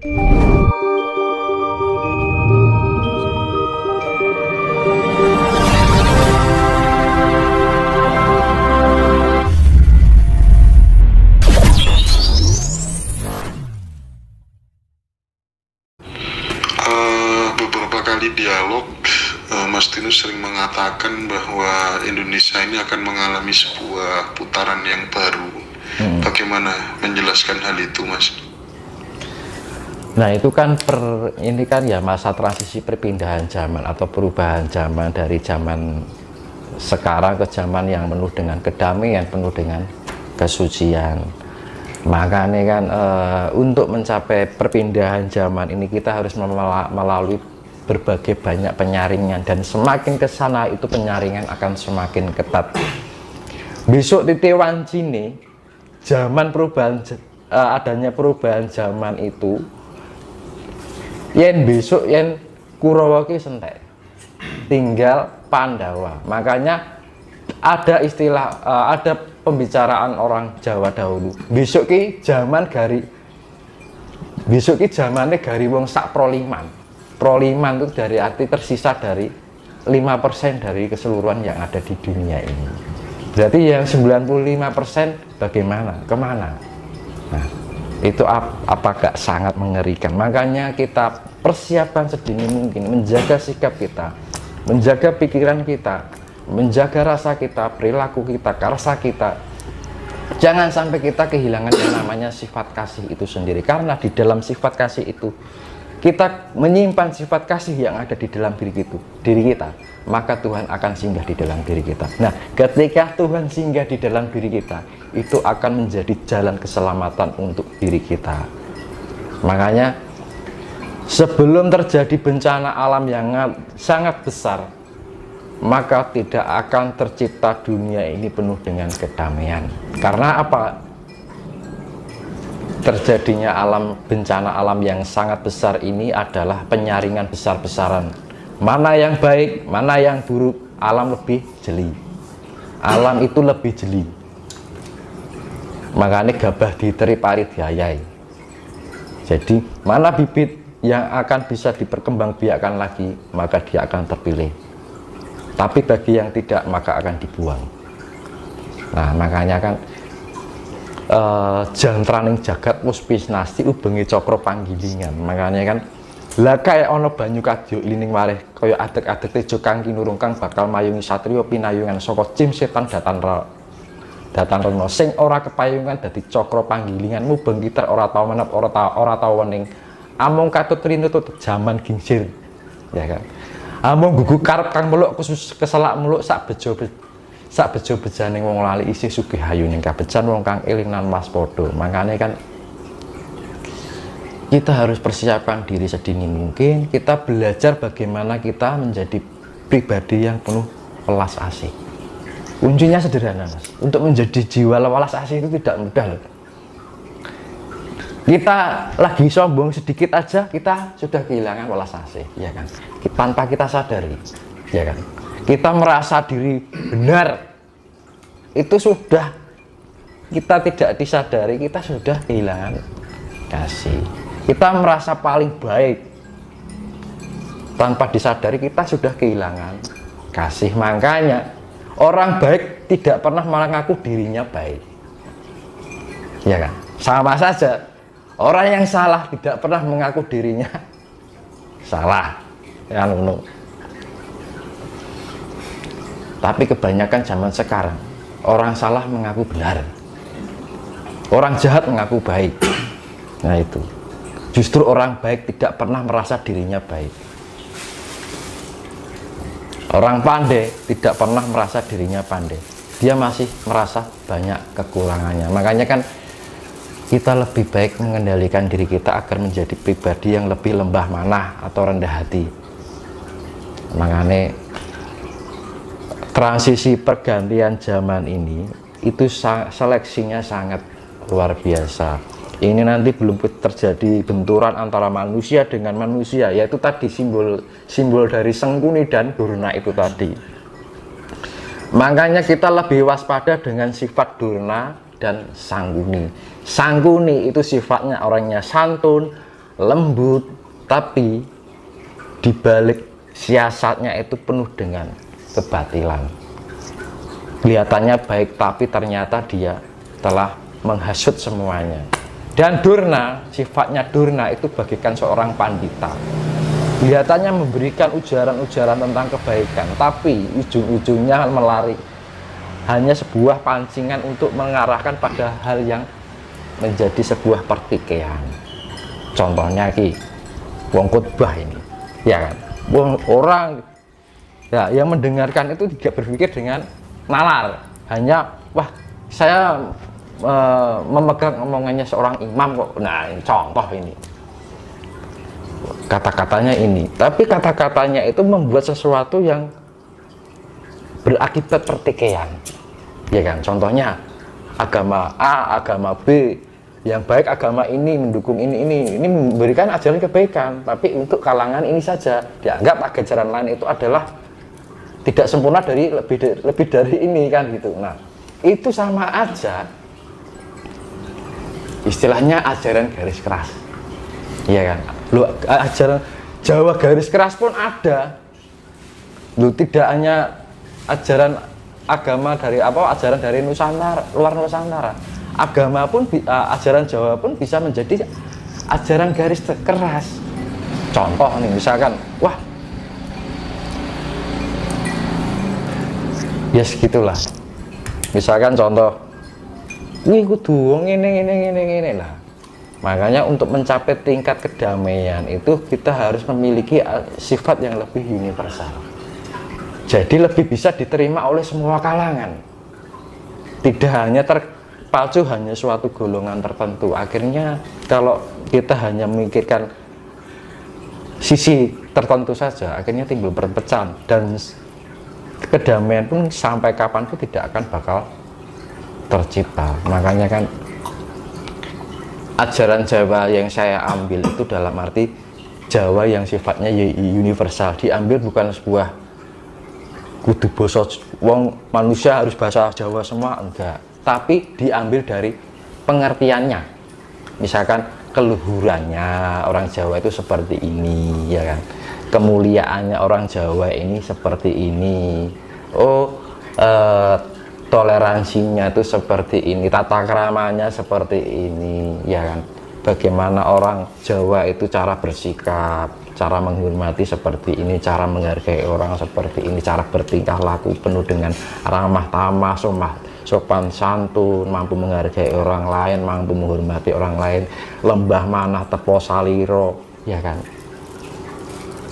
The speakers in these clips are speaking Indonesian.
Beberapa kali dialog, Mas Tinus sering mengatakan bahwa Indonesia ini akan mengalami sebuah putaran yang baru. Bagaimana menjelaskan hal itu, Mas? Nah, itu kan ini kan ya masa transisi perpindahan zaman atau perubahan zaman dari zaman sekarang ke zaman yang penuh dengan kedamaian, penuh dengan kesucian. Makanya kan untuk mencapai perpindahan zaman ini kita harus melalui berbagai banyak penyaringan, dan semakin ke sana itu penyaringan akan semakin ketat. Besok titiwan Cine zaman perubahan adanya perubahan zaman itu yen besok yen Kurawa ki sentek tinggal Pandawa. Makanya ada istilah ada pembicaraan orang Jawa dahulu, besok ki zaman gari, besok ki zamannya gari wong sak proliman. Proliman itu dari arti tersisa dari 5% dari keseluruhan yang ada di dunia ini. Berarti yang 95% bagaimana, kemana? Nah, itu apakah sangat mengerikan. Makanya kita persiapkan sedini mungkin, menjaga sikap kita, menjaga pikiran kita, menjaga rasa kita, perilaku kita, karsa kita. Jangan sampai kita kehilangan yang namanya sifat kasih itu sendiri, karena di dalam sifat kasih itu kita menyimpan sifat kasih yang ada di dalam diri kita, maka Tuhan akan singgah di dalam diri kita. Nah, ketika Tuhan singgah di dalam diri kita, itu akan menjadi jalan keselamatan untuk diri kita. Makanya sebelum terjadi bencana alam yang sangat besar, maka tidak akan tercipta dunia ini penuh dengan kedamaian. Karena apa? Terjadinya bencana alam yang sangat besar ini adalah penyaringan besar-besaran. Mana yang baik, mana yang buruk, alam lebih jeli. Alam itu lebih jeli. Makanya gabah diteri parit diayai. Jadi mana bibit yang akan bisa diperkembangbiakkan lagi, maka dia akan terpilih. Tapi bagi yang tidak, maka akan dibuang. Nah, makanya kan jantraning jagat wis pisnasti ubengi cakra panggilingan. Makanya kan lah kayak ana banyu kadya ilining wareh kaya adeg-adeg tejo kang kinurung kang bakal mayungi satriya pinayungan saka jim setan datan rena sing ora kepayungan dadi cakra panggilingan mubeng kiter ora tau menep ora tau wening amung katut rinutut jaman gingsir, ya kan. Amung gugu karep kang meluk keselak meluk sak bejo bejaning wong lali isih sugih hayuning kabejan wong kang eling nan waspada. Makanya kan kita harus persiapkan diri sedini mungkin, kita belajar bagaimana kita menjadi pribadi yang penuh welas asih. Kuncinya sederhana, Mas. Untuk menjadi jiwa welas asih itu tidak mudah loh. Kita lagi sombong sedikit aja kita sudah kehilangan welas asih, ya kan, tanpa kita sadari, ya kan. Kita merasa diri benar, itu sudah kita tidak disadari, kita sudah kehilangan kasih. Kita merasa paling baik, tanpa disadari kita sudah kehilangan kasih. Makanya orang baik tidak pernah mengaku dirinya baik, ya kan. Sama saja orang yang salah tidak pernah mengaku dirinya salah, ya kan. Tapi kebanyakan zaman sekarang orang salah mengaku benar, orang jahat mengaku baik. Nah, itu justru orang baik tidak pernah merasa dirinya baik. Orang pandai tidak pernah merasa dirinya pandai, dia masih merasa banyak kekurangannya. Makanya kan kita lebih baik mengendalikan diri kita agar menjadi pribadi yang lebih lembah manah atau rendah hati. Makanya transisi pergantian zaman ini itu seleksinya sangat luar biasa. Ini nanti belum terjadi benturan antara manusia dengan manusia, yaitu tadi simbol dari Sengkuni dan Durna itu tadi. Makanya kita lebih waspada dengan sifat Durna dan Sangkuni. Sangkuni itu sifatnya orangnya santun, lembut, tapi dibalik siasatnya itu penuh dengan kebatilan. Kelihatannya baik, tapi ternyata dia telah menghasut semuanya. Dan Durna, sifatnya Durna itu bagikan seorang pandita. Kelihatannya memberikan ujaran-ujaran tentang kebaikan, tapi ujung-ujungnya melari. Hanya sebuah pancingan untuk mengarahkan pada hal yang menjadi sebuah pertikaian. Contohnya ki, wong khotbah ini, ya kan? Orang ya, yang mendengarkan itu tidak berpikir dengan nalar, hanya wah saya memegang omongannya seorang imam kok. Nah, ini contoh ini. Kata-katanya ini, tapi kata-katanya itu membuat sesuatu yang berakibat pertikaian, ya kan? Contohnya agama A, agama B, yang baik agama ini mendukung ini memberikan ajaran kebaikan, tapi untuk kalangan ini saja dianggap ajaran lain itu adalah tidak sempurna dari lebih dari ini kan gitu. Nah, itu sama aja istilahnya ajaran garis keras, iya kan? Lu ajaran Jawa garis keras pun ada. Lu tidak hanya ajaran agama dari ajaran dari Nusantara, luar Nusantara. Agama pun ajaran Jawa pun bisa menjadi ajaran garis keras. Contoh nih, misalkan, wah, ya segitulah. Misalkan contoh, wih kudu ngene lah. Makanya untuk mencapai tingkat kedamaian itu kita harus memiliki sifat yang lebih universal. Jadi lebih bisa diterima oleh semua kalangan. Tidak hanya terpacu hanya suatu golongan tertentu. Akhirnya kalau kita hanya memikirkan sisi tertentu saja, akhirnya timbul perpecahan dan kedamaian pun sampai kapanpun tidak akan bakal tercipta. Makanya kan ajaran Jawa yang saya ambil itu dalam arti Jawa yang sifatnya universal, diambil bukan sebuah kudu basa wong manusia harus bahasa Jawa semua, enggak, tapi diambil dari pengertiannya. Misalkan keluhurannya orang Jawa itu seperti ini, ya kan, kemuliaannya orang Jawa ini seperti ini, toleransinya itu seperti ini, tata keramanya seperti ini, ya kan. Bagaimana orang Jawa itu cara bersikap, cara menghormati seperti ini, cara menghargai orang seperti ini, cara bertingkah laku penuh dengan ramah tamah, sopan santun, mampu menghargai orang lain, mampu menghormati orang lain, lembah manah tepo saliro, ya kan.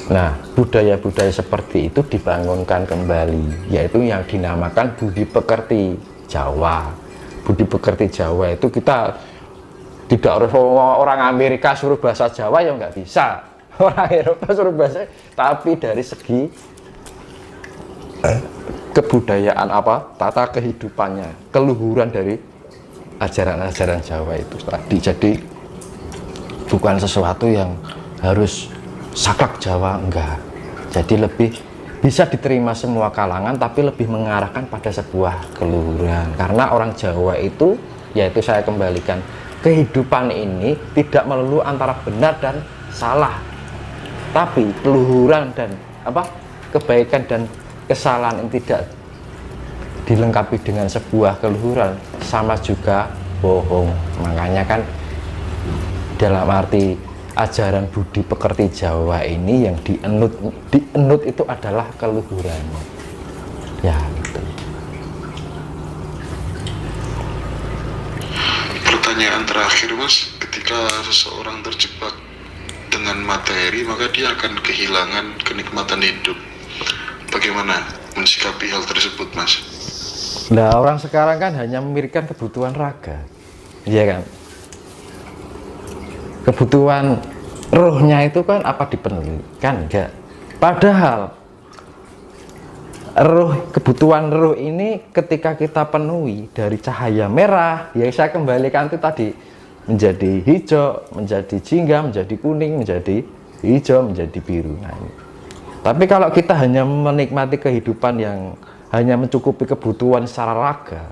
Nah, budaya-budaya seperti itu dibangunkan kembali, yaitu yang dinamakan budi pekerti Jawa. Budi pekerti Jawa itu kita tidak harus orang Amerika suruh bahasa Jawa, ya nggak bisa. Orang Eropa suruh bahasa, tapi dari segi kebudayaan tata kehidupannya, keluhuran dari ajaran-ajaran Jawa itu tadi. Jadi bukan sesuatu yang harus saklek Jawa, enggak. Jadi lebih bisa diterima semua kalangan, tapi lebih mengarahkan pada sebuah keluhuran. Karena orang Jawa itu, yaitu saya kembalikan, kehidupan ini tidak melulu antara benar dan salah, tapi keluhuran dan kebaikan dan kesalahan yang tidak dilengkapi dengan sebuah keluhuran sama juga bohong. Makanya kan dalam arti ajaran budi pekerti Jawa ini yang dienut itu adalah keluhurannya, ya gitu. Pertanyaan terakhir Mas, ketika seseorang terjebak dengan materi maka dia akan kehilangan kenikmatan hidup. Bagaimana mensikapi hal tersebut Mas? Nah, orang sekarang kan hanya memikirkan kebutuhan raga, iya kan. Kebutuhan rohnya itu kan apa dipenuhi? Kan enggak. Padahal kebutuhan roh ini ketika kita penuhi dari cahaya merah, ya saya kembalikan itu tadi, menjadi hijau, menjadi jingga, menjadi kuning, menjadi hijau, menjadi biru. Nah, ini. Tapi kalau kita hanya menikmati kehidupan yang hanya mencukupi kebutuhan secara raga,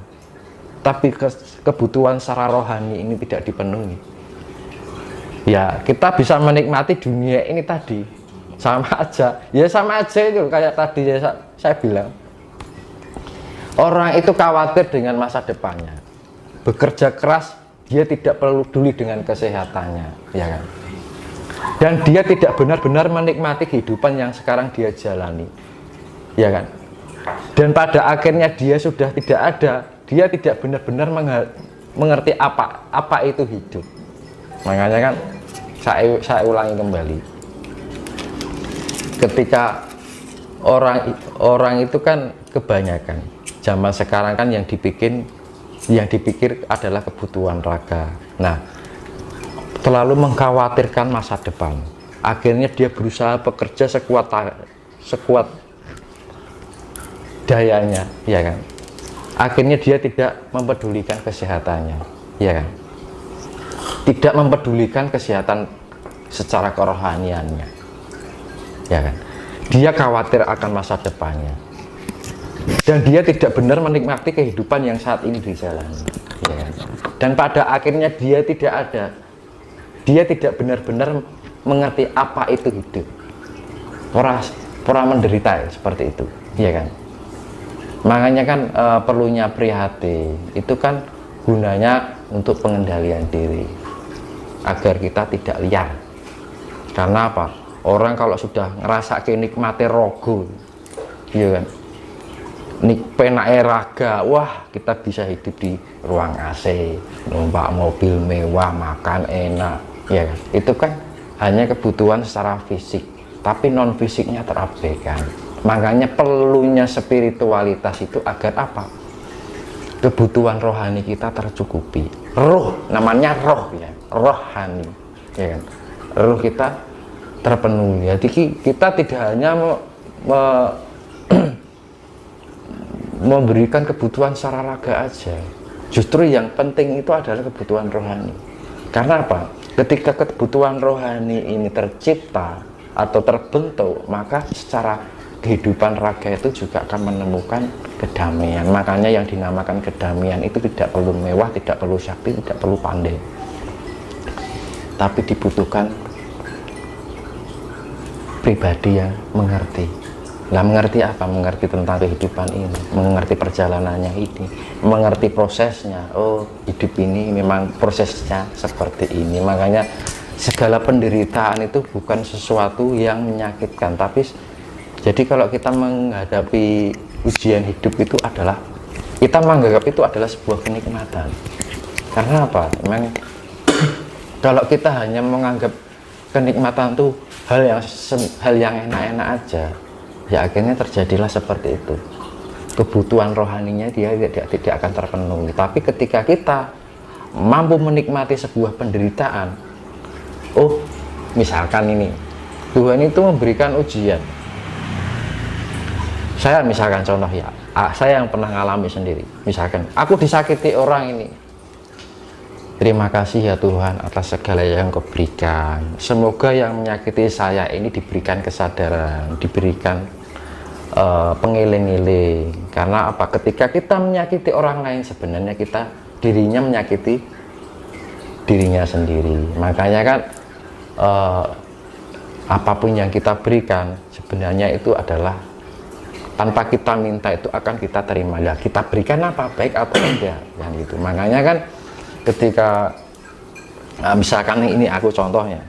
tapi kebutuhan secara rohani ini tidak dipenuhi, Ya kita bisa menikmati dunia ini tadi sama aja, ya sama aja itu kayak tadi saya bilang, orang itu khawatir dengan masa depannya, bekerja keras, dia tidak perlu peduli dengan kesehatannya, ya kan, dan dia tidak benar-benar menikmati kehidupan yang sekarang dia jalani, ya kan, dan pada akhirnya dia sudah tidak ada, dia tidak benar-benar mengerti apa itu hidup. Makanya kan saya ulangi kembali, ketika orang itu kan kebanyakan zaman sekarang kan yang dipikir adalah kebutuhan raga. Nah, terlalu mengkhawatirkan masa depan, akhirnya dia berusaha bekerja sekuat dayanya, ya kan, akhirnya dia tidak mempedulikan kesehatannya, ya kan, tidak mempedulikan kesehatan secara kerohaniannya, ya kan, dia khawatir akan masa depannya, dan dia tidak benar menikmati kehidupan yang saat ini dijalani, ya kan? Dan pada akhirnya dia tidak benar-benar mengerti apa itu hidup, pura menderita seperti itu, ya kan. Makanya kan perlunya prihati itu kan gunanya untuk pengendalian diri, agar kita tidak liar. Karena apa? Orang kalau sudah ngerasa kenikmati rogo, ya kan, penake raga, wah kita bisa hidup di ruang AC, numpak mobil mewah, makan enak, ya kan? Itu kan hanya kebutuhan secara fisik, tapi non fisiknya terabaikan. Makanya perlunya spiritualitas itu agar apa? Kebutuhan rohani kita tercukupi. Roh, namanya roh ya, rohani, ya kan? Roh kita terpenuhi. Jadi kita tidak hanya memberikan kebutuhan secara raga aja, justru yang penting itu adalah kebutuhan rohani. Karena apa? Ketika kebutuhan rohani ini tercipta atau terbentuk, maka secara kehidupan raga itu juga akan menemukan kedamaian. Makanya yang dinamakan kedamaian itu tidak perlu mewah, tidak perlu syahbi, tidak perlu pandai, tapi dibutuhkan pribadi yang mengerti. Lah mengerti apa? Mengerti tentang kehidupan ini, mengerti perjalanannya ini, mengerti prosesnya. Oh, hidup ini memang prosesnya seperti ini. Makanya segala penderitaan itu bukan sesuatu yang menyakitkan, tapi jadi kalau kita menghadapi ujian hidup itu adalah, kita menganggap itu adalah sebuah kenikmatan. Karena apa? Memang kalau kita hanya menganggap kenikmatan itu hal yang enak-enak aja, ya akhirnya terjadilah seperti itu. Kebutuhan rohaninya dia tidak akan terpenuhi. Tapi ketika kita mampu menikmati sebuah penderitaan, oh misalkan ini Tuhan itu memberikan ujian. Saya misalkan contoh ya, saya yang pernah ngalami sendiri. Misalkan aku disakiti orang ini, terima kasih ya Tuhan atas segala yang Kau berikan. Semoga yang menyakiti saya ini diberikan kesadaran, diberikan pengiling-iling. Karena apa? Ketika kita menyakiti orang lain, sebenarnya kita dirinya menyakiti dirinya sendiri. Makanya kan apapun yang kita berikan sebenarnya itu adalah tanpa kita minta, itu akan kita terima. Ya kita berikan apa, baik atau enggak, yang gitu. Makanya kan ketika misalkan ini aku contohnya,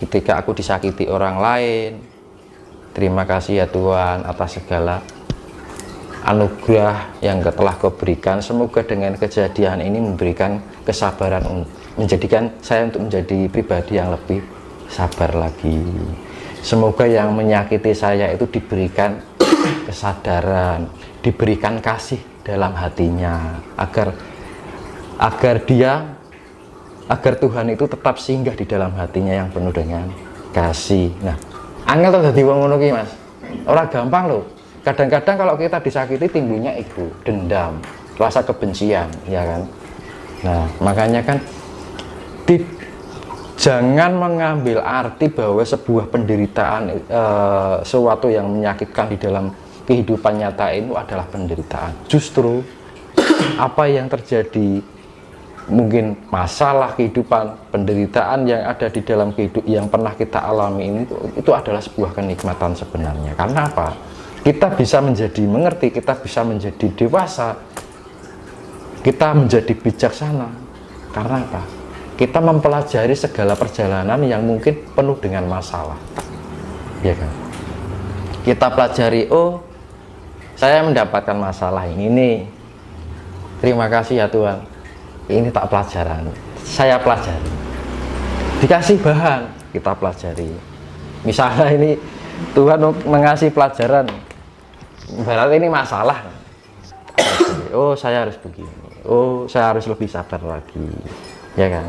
ketika aku disakiti orang lain, terima kasih ya Tuhan atas segala anugerah yang telah Kau berikan. Semoga dengan kejadian ini memberikan kesabaran, menjadikan saya untuk menjadi pribadi yang lebih sabar lagi. Semoga yang menyakiti saya itu diberikan kesadaran, diberikan kasih dalam hatinya, agar Tuhan itu tetap singgah di dalam hatinya yang penuh dengan kasih. Nah, angel tuh dadi wong ngono ki, Mas. Ora gampang loh. Kadang-kadang kalau kita disakiti timbulnya ego, dendam, rasa kebencian, ya kan. Nah, makanya kan jangan mengambil arti bahwa sebuah penderitaan, sesuatu yang menyakitkan di dalam kehidupan nyata itu adalah penderitaan. Justru apa yang terjadi mungkin masalah kehidupan, penderitaan yang ada di dalam kehidupan yang pernah kita alami ini, itu adalah sebuah kenikmatan sebenarnya. Karena apa? Kita bisa menjadi mengerti, kita bisa menjadi dewasa, kita menjadi bijaksana. Karena apa? Kita mempelajari segala perjalanan yang mungkin penuh dengan masalah, ya kan? Kita pelajari, oh, saya mendapatkan masalah ini nih, terima kasih ya Tuhan, ini tak pelajaran, saya pelajari. Dikasih bahan, kita pelajari. Misalnya ini Tuhan mengasih pelajaran, berarti ini masalah. Oh, saya harus begini. Oh, saya harus lebih sabar lagi, ya kan?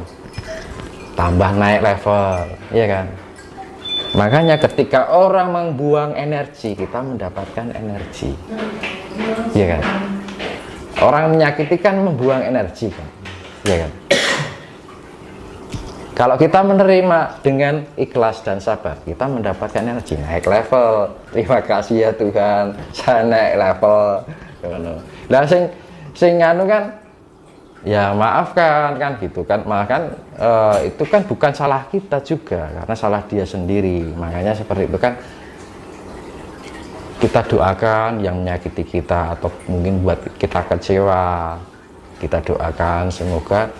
Tambah naik level, ya kan? Makanya ketika orang membuang energi, kita mendapatkan energi, ya kan? Orang menyakiti kan membuang energi kan, ya kan? Kalau kita menerima dengan ikhlas dan sabar, kita mendapatkan energi, naik level. Terima kasih ya Tuhan, saya naik level. Nah, sing anu kan, ya maafkan kan gitu kan, makan itu kan bukan salah kita juga, karena salah dia sendiri. Makanya seperti itu kan, kita doakan yang menyakiti kita atau mungkin buat kita kecewa, kita doakan semoga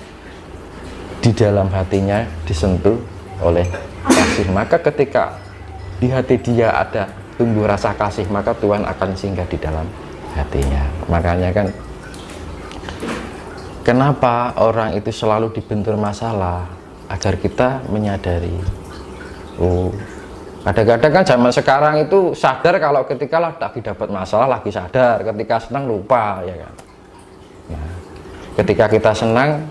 di dalam hatinya disentuh oleh kasih. Maka ketika di hati dia ada tumbuh rasa kasih, maka Tuhan akan singgah di dalam hatinya. Makanya kan, kenapa orang itu selalu dibentur masalah? Agar kita menyadari, oh, kadang-kadang kan zaman sekarang itu sadar kalau ketika lagi dapat masalah lagi sadar, ketika senang lupa, ya kan? Nah, ketika kita senang,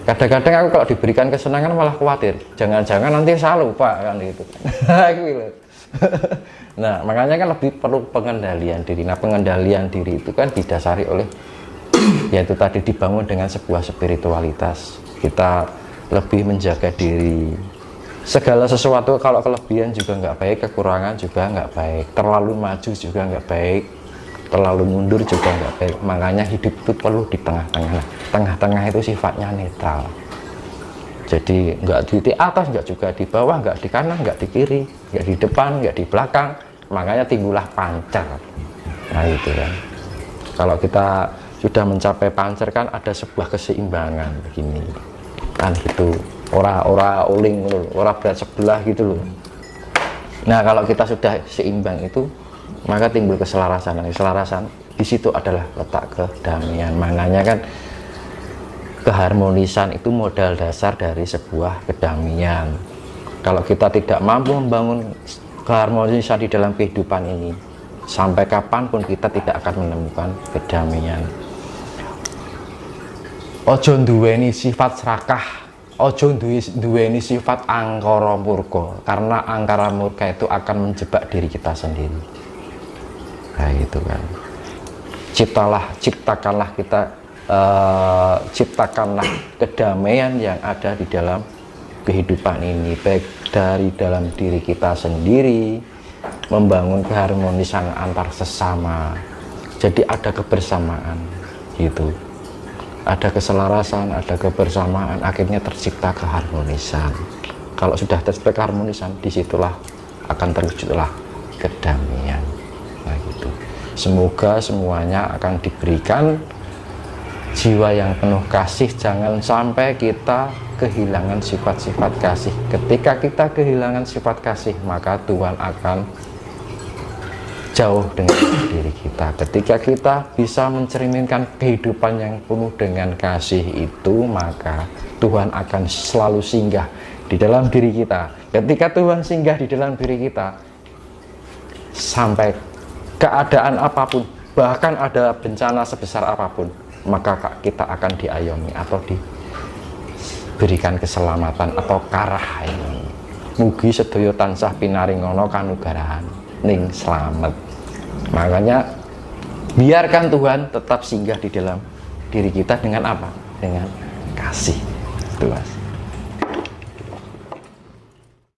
kadang-kadang aku kalau diberikan kesenangan malah khawatir, jangan-jangan nanti saya lupa kan gitu. Nah, makanya kan lebih perlu pengendalian diri. Nah, pengendalian diri itu kan didasari oleh, yaitu tadi dibangun dengan sebuah spiritualitas. Kita lebih menjaga diri. Segala sesuatu kalau kelebihan juga nggak baik, kekurangan juga nggak baik, terlalu maju juga nggak baik, terlalu mundur juga nggak baik. Makanya hidup itu perlu di tengah-tengah. Nah, tengah-tengah itu sifatnya netral. Jadi nggak di atas, nggak juga di bawah, nggak di kanan, nggak di kiri, nggak di depan, nggak di belakang. Makanya timbullah pancar. Nah itu kan. Kalau kita sudah mencapai pancar kan ada sebuah keseimbangan begini. Kan gitu. Ora uling, ora berat sebelah gitu loh. Nah kalau kita sudah seimbang itu, maka timbul keselarasan. Dan keselarasan di situ adalah letak kedamaian. Makanya kan keharmonisan itu modal dasar dari sebuah kedamaian. Kalau kita tidak mampu membangun keharmonisan di dalam kehidupan ini, sampai kapanpun kita tidak akan menemukan kedamaian. Ojo duweni sifat serakah, ojo duweni sifat angkara murka, karena angkara murka itu akan menjebak diri kita sendiri. Nah itu kan, ciptakanlah kedamaian yang ada di dalam kehidupan ini, baik dari dalam diri kita sendiri, membangun keharmonisan antar sesama. Jadi ada kebersamaan gitu, ada keselarasan, ada kebersamaan, akhirnya tercipta keharmonisan. Kalau sudah tercipta keharmonisan, disitulah akan terwujudlah kedamaian. Nah gitu. Semoga semuanya akan diberikan jiwa yang penuh kasih. Jangan sampai kita kehilangan sifat-sifat kasih. Ketika kita kehilangan sifat kasih, maka Tuhan akan jauh dengan diri kita. Ketika kita bisa mencerminkan kehidupan yang penuh dengan kasih itu, maka Tuhan akan selalu singgah di dalam diri kita. Ketika Tuhan singgah di dalam diri kita, sampai keadaan apapun, bahkan ada bencana sebesar apapun, maka kita akan diayomi atau diberikan keselamatan atau karahayan. Mugi sedaya tansah pinaringono kanugarahan ning slamet. Makanya biarkan Tuhan tetap singgah di dalam diri kita dengan apa? Dengan kasih. Itu Mas.